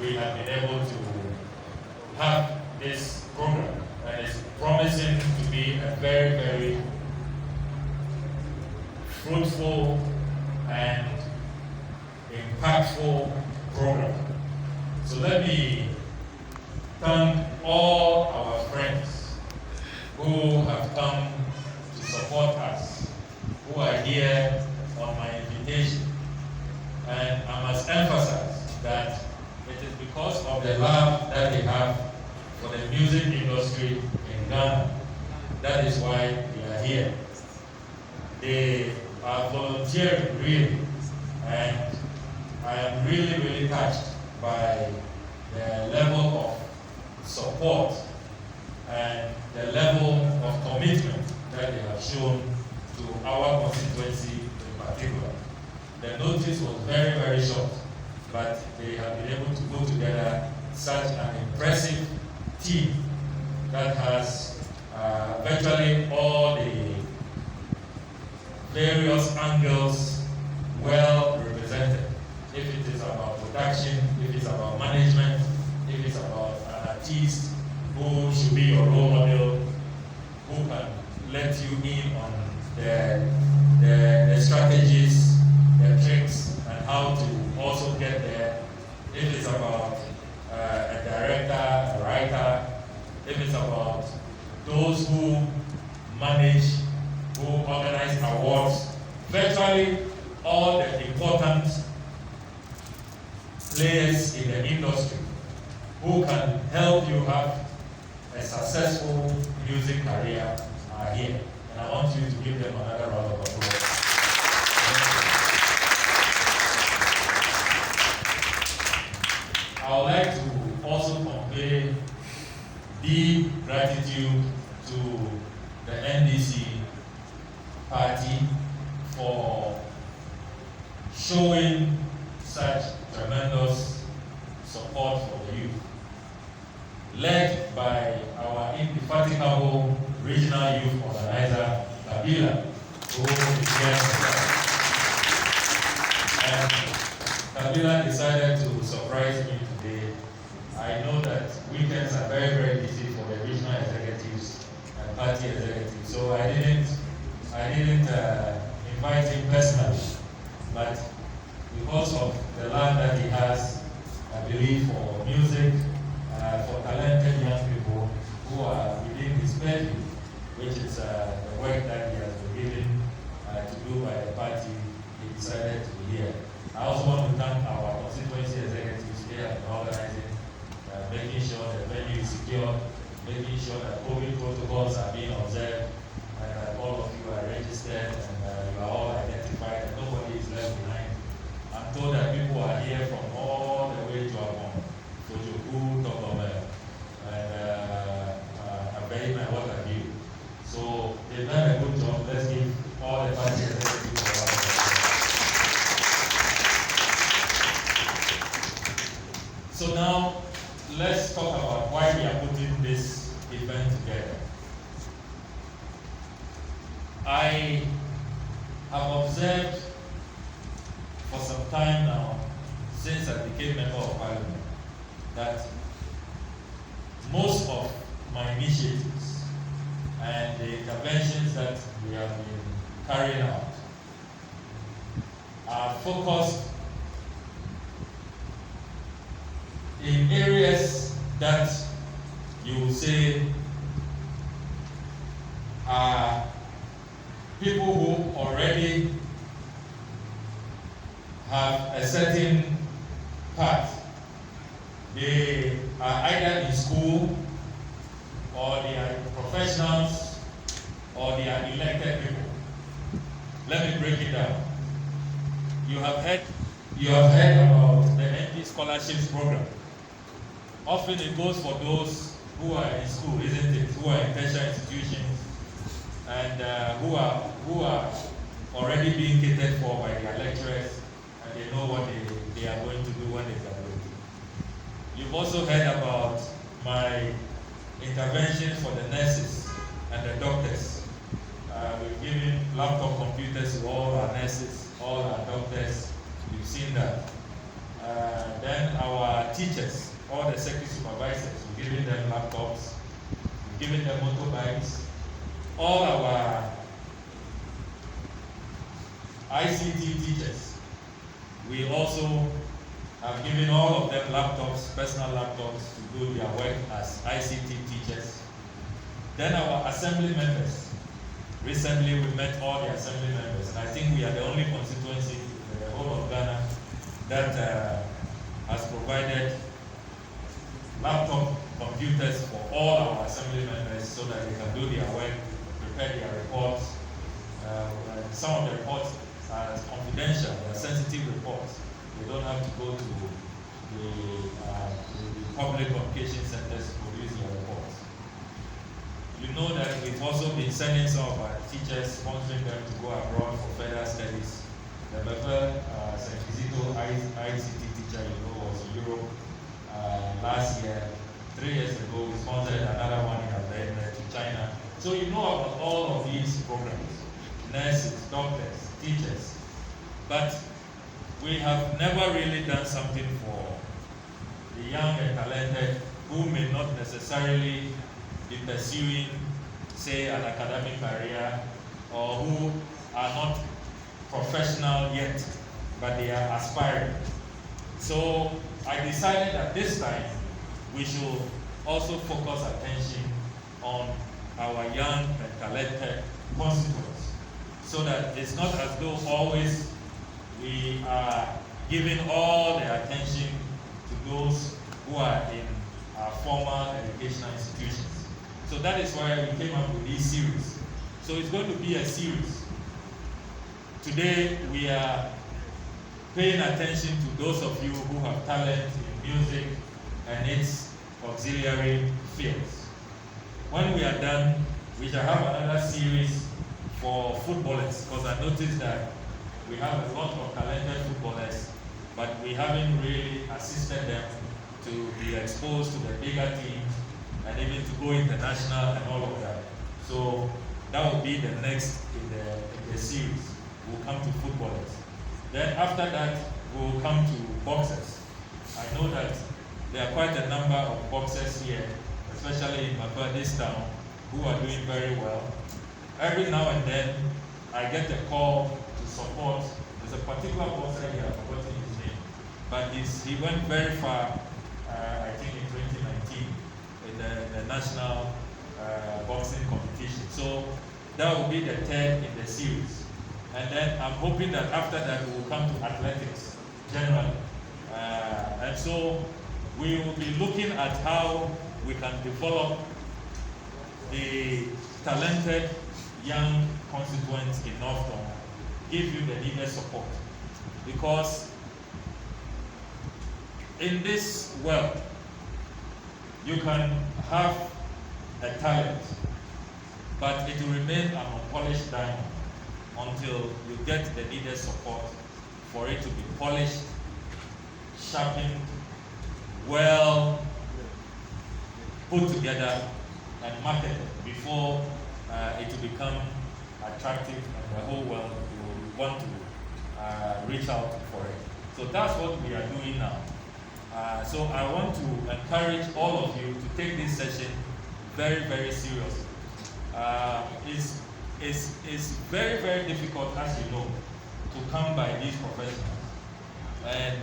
we have been able to have this program, and it's promising to be a very, very fruitful and impactful program. So let me thank all our friends who have come to support us, who are here on my invitation. And I must emphasize that it is because of the love that they have for the music industry in Ghana. That is why they are here. They are volunteering really, and I am really, really touched by the level of support and the level of commitment that they have shown to our constituency in particular. The notice was very, very short, but they have been able to put together such an impressive team that has virtually all the various angles well represented. If it is about production, if it's about management, if it's about an artist who should be your role model, who can let you in on the strategies, the tricks, and how to also get there. If it's about a director, a writer, if it's about those who manage, who organize awards, virtually all the important players in the industry who can help you have a successful music career are here. And I want you to give them another round of applause. I would like to also convey deep gratitude to the NDC party for showing such tremendous support for the youth, led by our indefatigable regional youth organizer, Kabila, who is here today. And Kabila decided to surprise me today. I know that weekends are very, very busy for the regional executives and party executives, so I didn't invite him personally, but because of the love that he has, I believe, for music, for talented young people who are within his purview, which is the work that he has been given to do by the party, he decided to be here. I also want to thank our constituency executives here in organizing, making sure the venue is secure, making sure that COVID protocols are being observed, and that all of you are registered and you are all identified and nobody is left behind. I'm told that people are here from all the way to Abon, Tojoku, Tokome, and Abeima, what have you. So they've done a good job. Let's give all the party executives a round of applause. So now, let's talk about why we are putting this event together. I have observed for some time now, since I became Member of Parliament, that most of my initiatives and the interventions that we have been carrying out are focused in areas that you would say are people who already have a certain path. They are either in school, or they are professionals, or they are elected people. Let me break it down. You have heard about the ND scholarships program. Often it goes for those who are in school, isn't it? Who are in tertiary institutions, and who are already being catered for by their lecturers, and they know what they are going to do when they graduate. You've also heard about my intervention for the nurses and the doctors. We've given laptop computers to all our nurses, all our doctors. You've seen that. Then our teachers, all the secretary supervisors, we're giving them laptops, we're giving them motorbikes. All our ICT teachers, we also have given all of them laptops, personal laptops, to do their work as ICT teachers. Then our assembly members. Recently we met all the assembly members, and I think we are the only constituency in the whole of Ghana that has provided laptop computers for all our assembly members so that they can do their work, prepare their reports. Some of the reports are confidential, they are sensitive reports. They don't have to go to the public communication centers to produce their reports. You know that we've also been sending some of our teachers, sponsoring them to go abroad for further studies. The Mepe Masito ICT teacher, was in Europe last year. 3 years ago, we sponsored another one in to China. So you know about all of these programs: nurses, doctors, teachers. But we have never really done something for the young and talented who may not necessarily be pursuing, say, an academic career, or who are not professional yet, but they are aspiring. So I decided that this time we should also focus attention on our young and talented constituents, so that it's not as though always we are giving all the attention to those who are in our formal educational institutions. So that is why we came up with this series. So it's going to be a series. Today we are paying attention to those of you who have talent in music and its auxiliary fields. When we are done, we shall have another series for footballers, because I noticed that we have a lot of talented footballers, but we haven't really assisted them to be exposed to the bigger teams and even to go international and all of that. So that will be the next in the series. We'll come to footballers. Then after that, we'll come to boxers. I know that there are quite a number of boxers here, especially in Mepe, this town, who are doing very well. Every now and then, I get a call to support. There's a particular boxer here, I've forgotten his name, but he went very far, I think in 2019, in the national boxing competition. So that will be the third in the series. And then I'm hoping that after that we will come to athletics generally. And so we will be looking at how we can develop the talented young constituents in North Tongu, give you the needed support. Because in this world, you can have a talent, but it will remain an unpolished diamond until you get the needed support for it to be polished, sharpened, well put together and marketed before it will become attractive and the whole world will want to reach out for it. So that's what we are doing now. So I want to encourage all of you to take this session very, very seriously. It's very, very difficult, as you know, to come by these professionals. And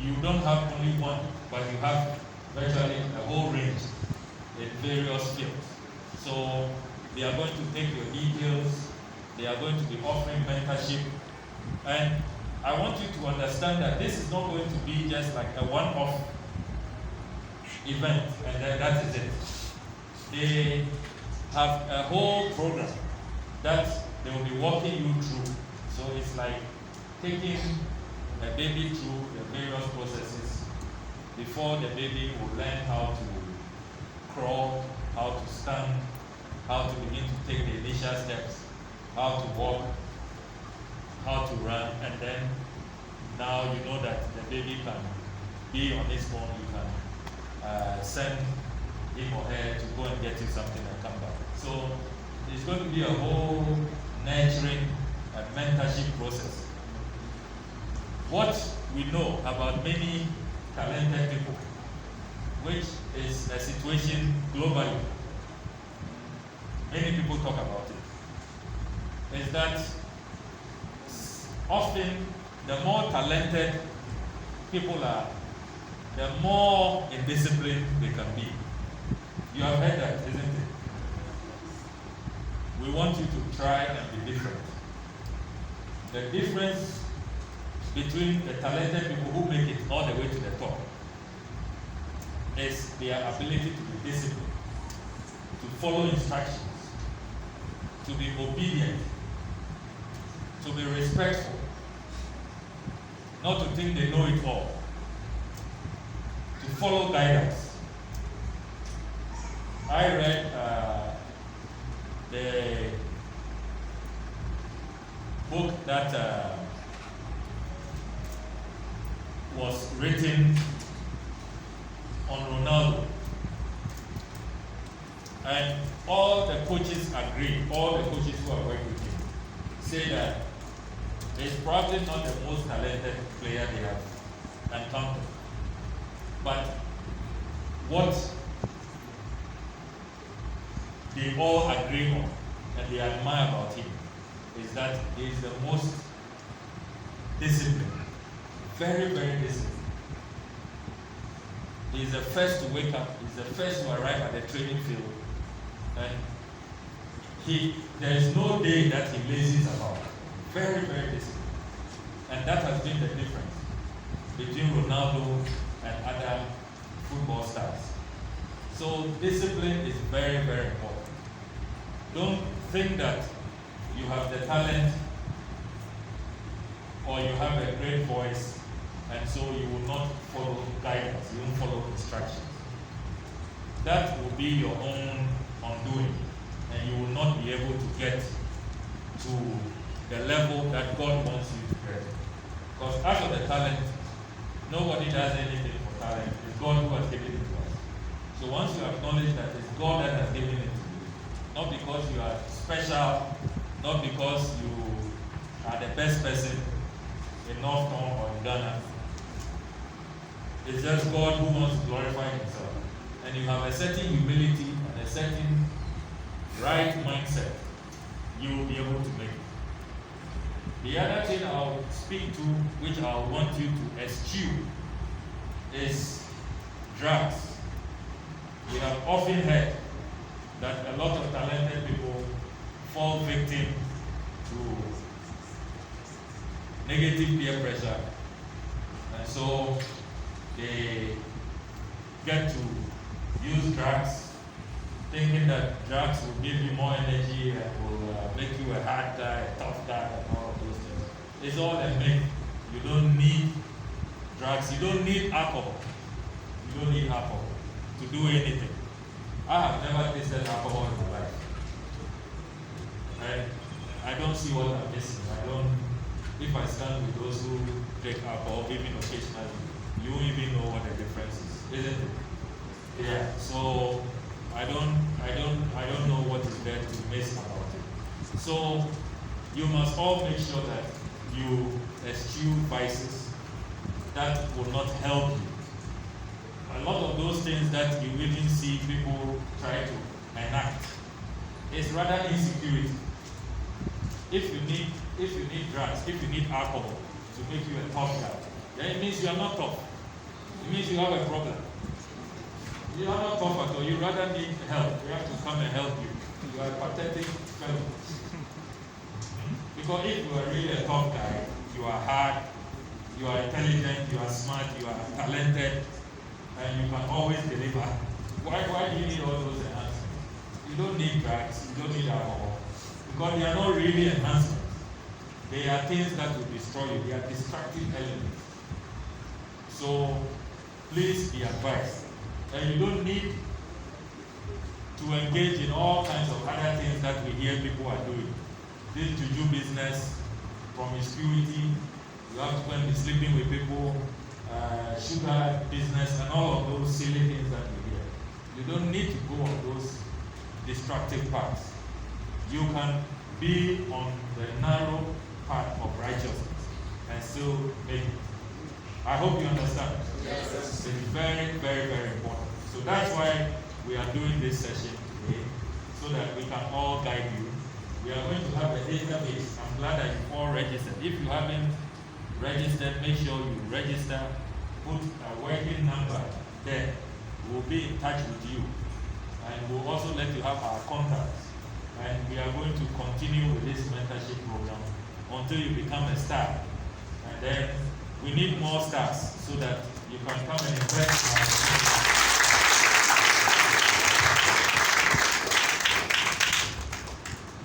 you don't have only one, but you have virtually a whole range in various fields. So they are going to take your details, they are going to be offering mentorship, and I want you to understand that this is not going to be just like a one-off event and then that is it. They have a whole program that they will be walking you through. So it's like taking a baby through the various processes before the baby will learn how to crawl, how to stand, how to begin to take the initial steps, how to walk, how to run, and then now you know that the baby can be on its own. You can send him or her to go and get you something and come back. So it's going to be a whole nurturing and mentorship process. What we know about many talented people, which is a situation globally. Many people talk about it. Is that often the more talented people are, the more indisciplined they can be. You have heard that, isn't it? We want you to try and be different. The difference between the talented people who make it all the way to the top is their ability to be disciplined, to follow instructions, to be obedient, to be respectful, not to think they know it all, to follow guidance. I read the book that was written on Ronaldo, and all the coaches agree, all the coaches who are working with him say that he's probably not the most talented player they have encountered. But what they all agree on and they admire about him is that he is the most disciplined, very, very disciplined. He is the first to wake up, he's the first to arrive at the training field, and there is no day that he lazes about. Very, very disciplined. And that has been the difference between Ronaldo and other football stars. So discipline is very, very important. Don't think that you have the talent or you have a great voice and so you will not follow guidance, you won't follow instructions. That will be your own undoing, and you will not be able to get to the level that God wants you to get. Because as for the talent, nobody does anything for talent. It's God who has given it to us. So once you acknowledge that it's God that has given it to you, not because you are special, not because you are the best person in North Tongu or in Ghana. It's just God who wants to glorify himself. And you have a certain humility and a certain right mindset, you will be able to make it. The other thing I'll speak to, which I want you to eschew, is drugs. We have often heard that a lot of talented people fall victim to negative peer pressure, and so they get to use drugs, thinking that drugs will give you more energy and will make you a hard guy, a tough guy, and all of those things. It's all a myth. You don't need drugs. You don't need alcohol. You don't need alcohol to do anything. I have never tasted alcohol in my life. I don't see what I'm missing. If I stand with those who drink alcohol, even occasionally, you won't even know what the difference is, isn't it? Yeah. So I don't know what is there to miss about it. So you must all make sure that you eschew vices that will not help you. A lot of those things that you even see people try to enact is rather insecurity. If you need drugs, if you need alcohol to make you a tough guy, then it means you are not tough. It means you have a problem. You are not tough at all. You rather need help. We have to come and help you. You are a pathetic fellow. Because if you are really a tough guy, you are hard, you are intelligent, you are smart, you are talented, and you can always deliver. Why do you need all those enhancements? You don't need drugs, you don't need alcohol. Because they are not really enhancements. They are things that will destroy you. They are destructive elements. So please be advised. And you don't need to engage in all kinds of other things that we hear people are doing. This juju business, promiscuity, you have to go and be sleeping with people, sugar business, and all of those silly things that we hear. You don't need to go on those destructive paths. You can be on the narrow path of righteousness and still make it. I hope you understand. Yes. It's very, very, very important. So that's why we are doing this session today, so that we can all guide you. We are going to have a database. I'm glad that you all registered. If you haven't registered, make sure you register, put a working number there. We'll be in touch with you. And we'll also let you have our contacts. And we are going to continue with this mentorship program until you become a star. And then we need more stars so that you can come and invest in our community.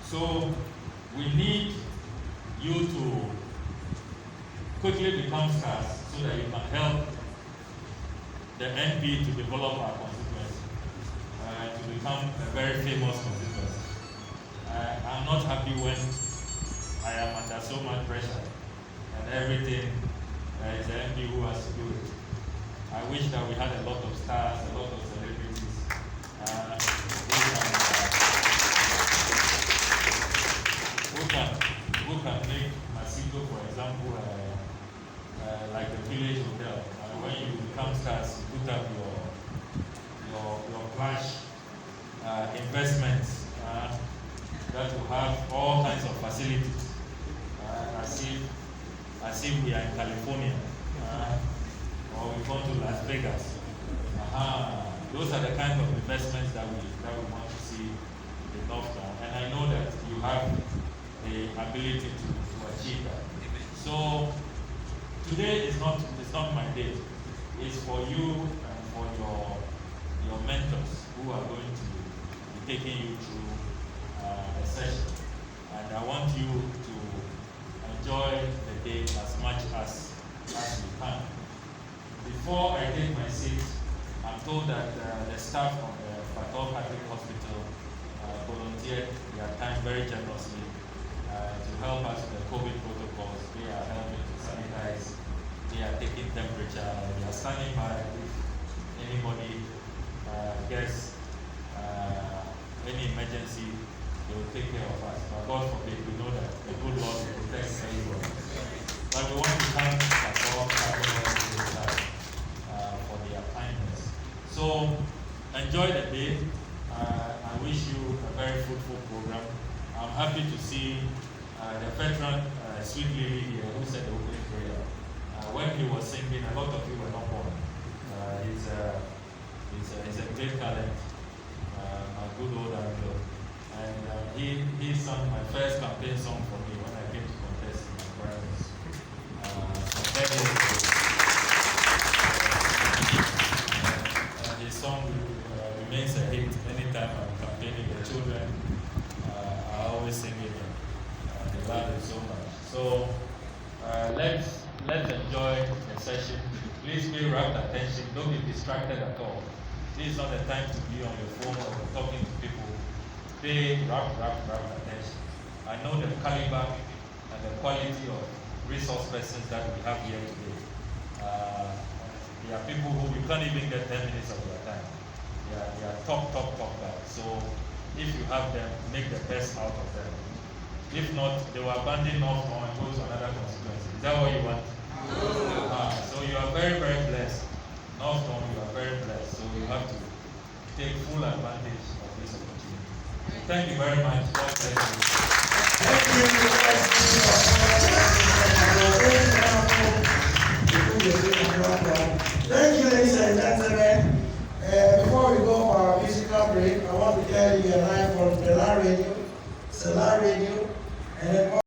So we need you to quickly become stars so that you can help the NP to develop our constituency, to become a very famous constituency. I'm not happy when I am under so much pressure and everything is the NP who has to do it. I wish that we had a lot of stars, a lot of celebrities who can make Masito, for example, like a village hotel. When you become stars, you put up your flash investments that will have all kinds of facilities, as if we are in California, or we go to Las Vegas. Those are the kind of investments that we want to see in North Tongu, and I know that you have the ability to achieve that. So today is not my day. It's for you and for your mentors who are going to be taking you through a session. And I want you to enjoy the day as much as you can. Before I take my seat, I'm told that the staff from the Fatal Catholic Hospital volunteered their time very generously to help us with the COVID protocols. They are helping to sanitize. They are taking temperature. They are standing by if anybody gets any emergency. They will take care of us. But God forbid, we know that the good Lord will protect everyone. But we want to thank all for their kindness. So enjoy the day. I wish you a very fruitful program. I'm happy to see the veteran sweet lady here who said the opening prayer. When he was singing, a lot of you were not born. He's a great talent, a good old uncle. And he sang my first campaign song for me when I came to contest in my primaries. His song remains a hit. Anytime I'm campaigning the children, I always sing it. They love it so much. So let's enjoy the session. Please pay rapt attention. Don't be distracted at all. This is not the time to be on your phone or talking to people. Pay rapt attention. I know the caliber and the quality of resource persons that we have here today. There are people who we can't even get 10 minutes of their time. They are top guys. So if you have them, make the best out of them. If not, they will abandon North Tongu and go to another constituency. Is that what you want? So you are very, very blessed. North Tongu, you are very blessed. So you have to take full advantage of this opportunity. Thank you very much. God bless you. Thank you, ladies and gentlemen. Before we go for our musical break, I want to tell you a line from the La Radio, it's a La Radio, and then